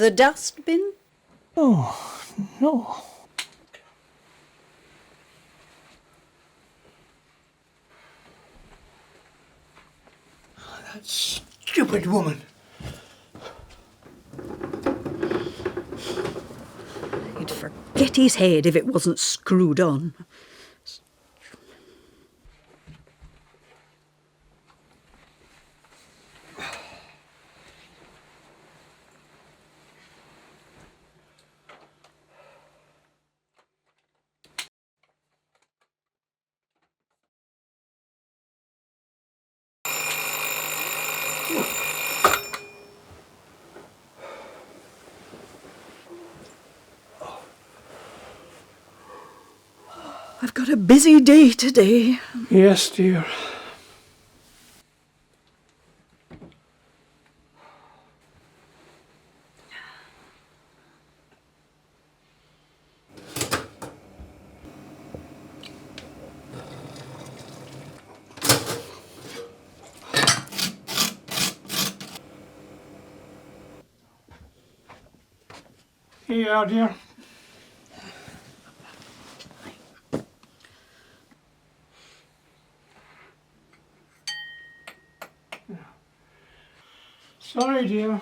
The dustbin? Oh, no. That stupid woman. He'd forget his head if it wasn't screwed on. I've got a busy day today. Yes, dear. Here you are, dear. Sorry, dear.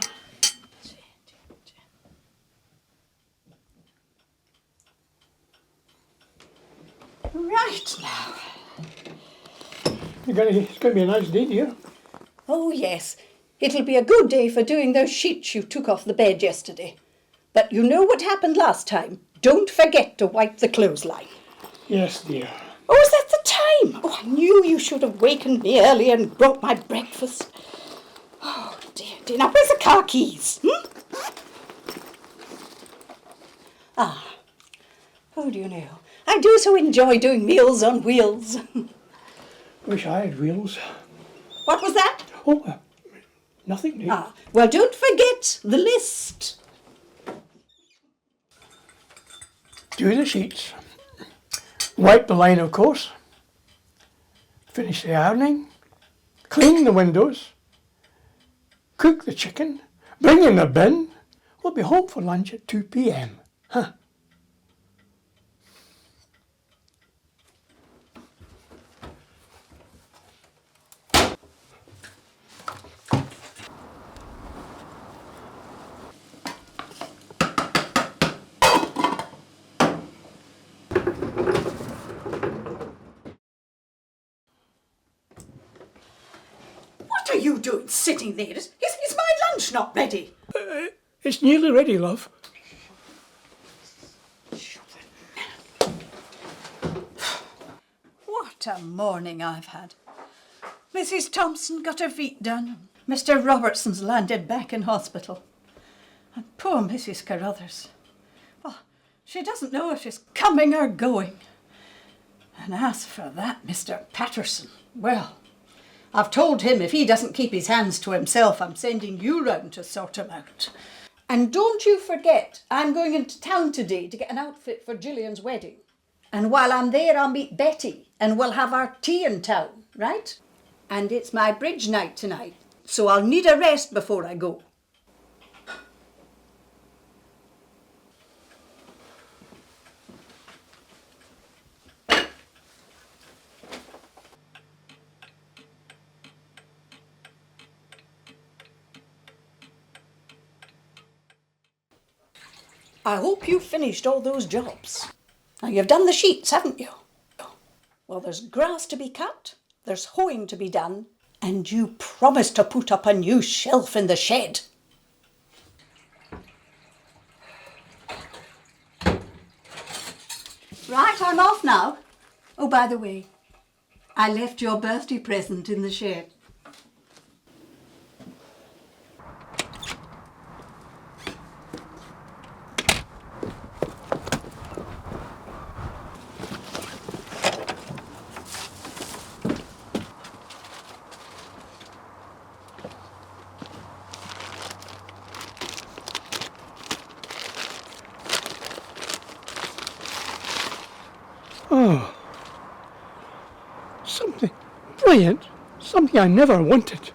Right now. It's going to be a nice day, dear. Oh, yes. It'll be a good day for doing those sheets you took off the bed yesterday. But you know what happened last time. Don't forget to wipe the clothesline. Yes, dear. Oh, is that the time? Oh, I knew you should have wakened me early and brought my breakfast. Oh, dear. Now, where's the car keys? Oh, do you know, I do so enjoy doing Meals on Wheels. Wish I had wheels. What was that? Oh, nothing, dear. Well, don't forget the list. Do the sheets. Wipe the line, of course. Finish the ironing. Clean the windows. Cook the chicken. Bring in the bin. We'll be home for lunch at 2 p.m. Huh? What are you doing sitting there? Is my lunch not ready? It's nearly ready, love. What a morning I've had. Mrs. Thompson got her feet done. Mr. Robertson's landed back in hospital. And poor Mrs. Carruthers. Well, she doesn't know if she's coming or going. And as for that Mr. Patterson, well, I've told him if he doesn't keep his hands to himself, I'm sending you round to sort him out. And don't you forget, I'm going into town today to get an outfit for Gillian's wedding. And while I'm there, I'll meet Betty and we'll have our tea in town, right? And it's my bridge night tonight, so I'll need a rest before I go. I hope you've finished all those jobs. Now, you've done the sheets, haven't you? Well, there's grass to be cut, there's hoeing to be done, and you promised to put up a new shelf in the shed. Right, I'm off now. Oh, by the way, I left your birthday present in the shed. Oh, something brilliant, something I never wanted.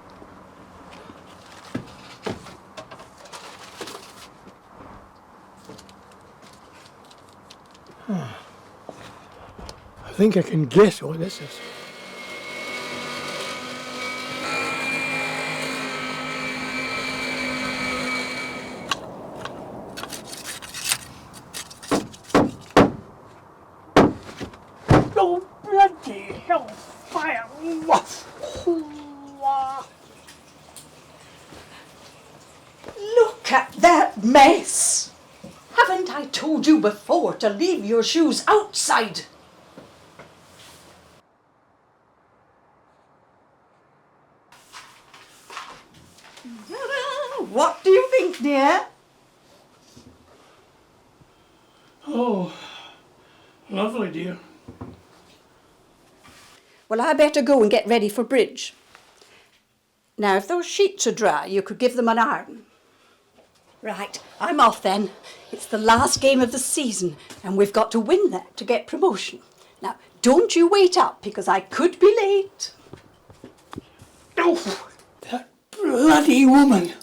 I think I can guess what this is. Oh, bloody hellfire! Look at that mess! Haven't I told you before to leave your shoes outside? What do you think, dear? Oh, lovely, dear. Well, I better go and get ready for bridge. Now, if those sheets are dry, you could give them an iron. Right, I'm off then. It's the last game of the season, and we've got to win that to get promotion. Now, don't you wait up, because I could be late. Oh, that bloody woman!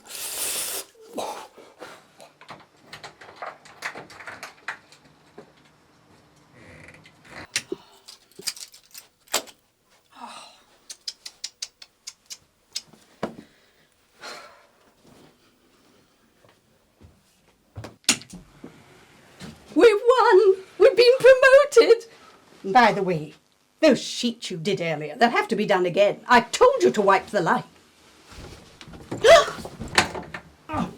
We've won! We've been promoted! By the way, those sheets you did earlier, they'll have to be done again. I told you to wipe the line. Oh,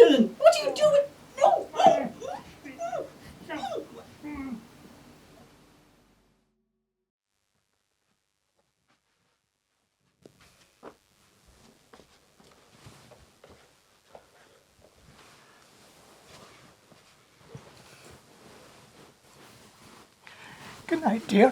Ellen, what are you doing? No! Good night, dear.